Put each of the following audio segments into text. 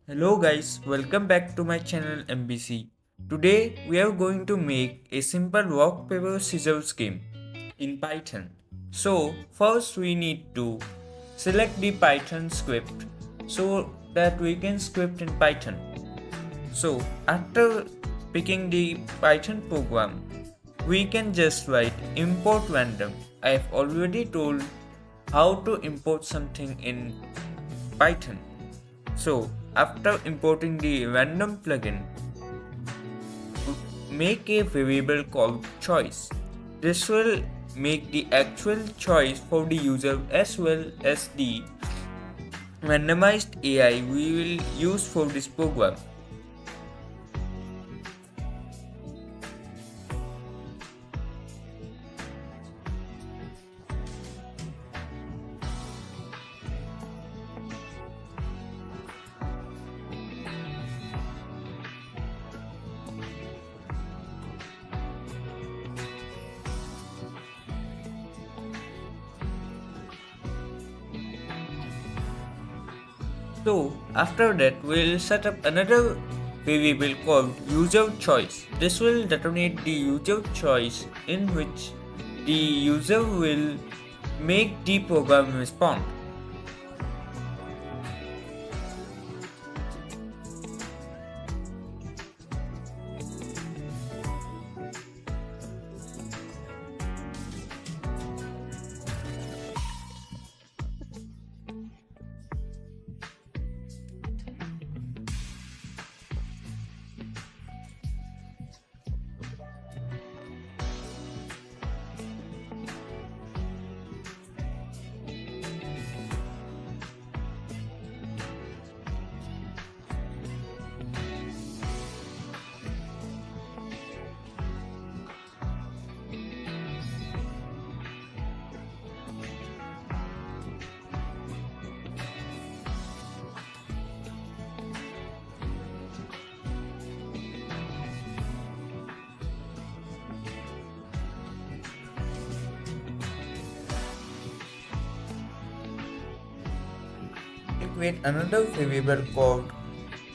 Hello guys, welcome back to my channel MBC. Today we are going to make a simple rock paper scissors game in Python. So first we need to select the Python script so that we can script in Python. So after picking the Python program, we can just write import random. I have already told how to import something in Python. So after importing the random plugin, make a variable called choice. This will make the actual choice for the user as well as the randomized AI we will use for this program. So after that we'll set up another variable called user choice. This will detonate the user choice in which the user will make the program respond. We create another variable called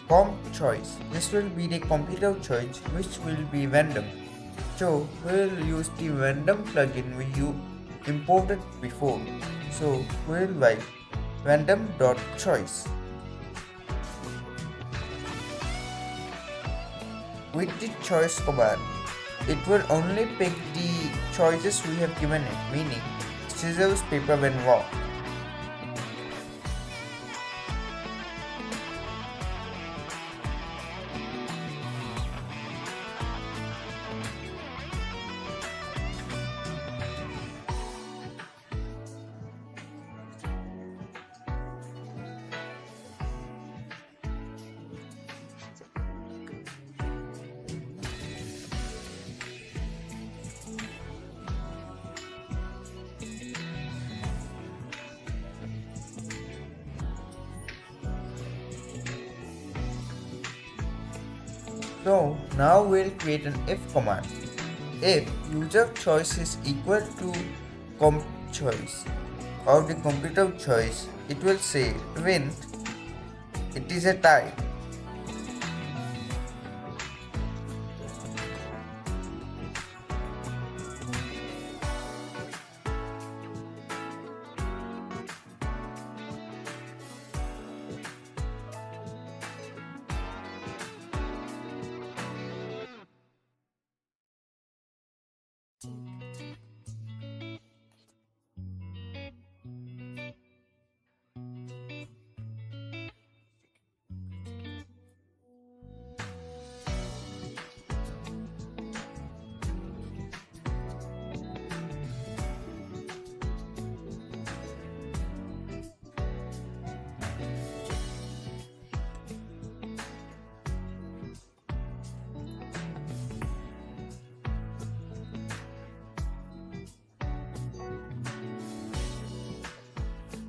comp choice. This will be the computer choice which will be random. So we'll use the random plugin we imported before. So we'll write random.choice. With the choice command, it will only pick the choices we have given it, meaning scissors, paper and rock. So now we'll create an if command. If user choice is equal to comp choice or the computer choice, it will say print it is a tie.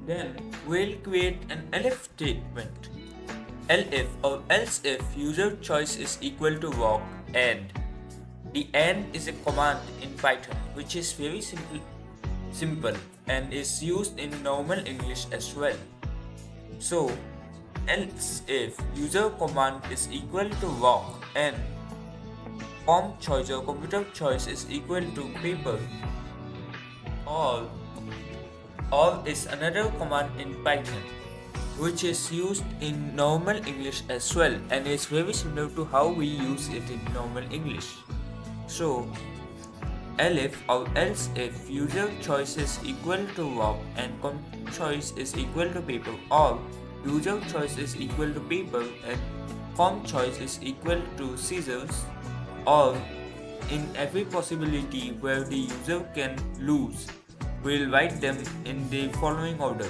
Then we'll create an elif statement. Elif or else if user choice is equal to rock and the and is a command in Python which is very simple and is used in normal English as well. So else if user command is equal to walk and form choice or computer choice is equal to paper. All is another command in Python which is used in normal English as well and is very similar to how we use it in normal English. So elif or else if user choice is equal to walk and choice is equal to paper, or user choice is equal to paper and form choice is equal to scissors, or in every possibility where the user can lose, we'll write them in the following order.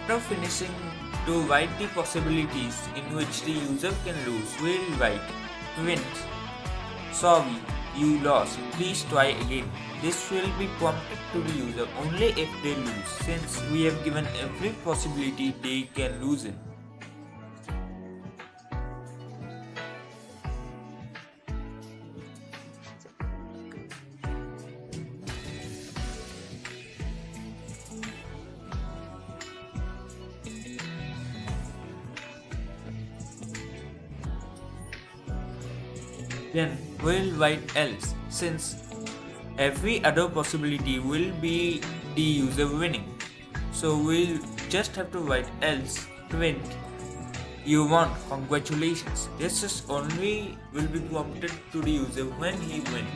After finishing to write the possibilities in which the user can lose, we'll write print, sorry, you lost, please try again. This will be prompted to the user only if they lose, since we have given every possibility they can lose in. Then we'll write else, since every other possibility will be the user winning. So we'll just have to write else print you won, congratulations. This is only will be prompted to the user when he wins.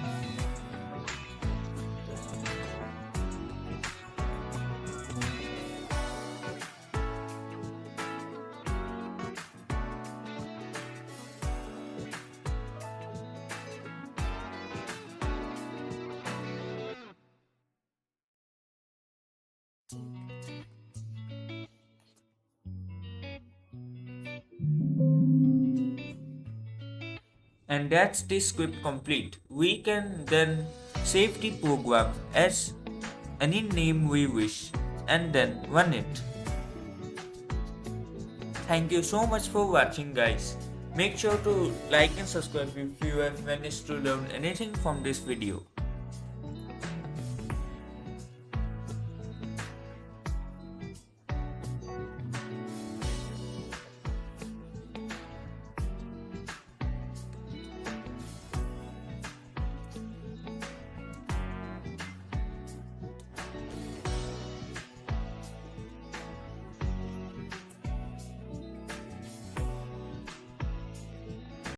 And that's the script complete. We can then save the program as any name we wish and then run it. Thank you so much for watching, guys. Make sure to like and subscribe if you have managed to learn anything from this video.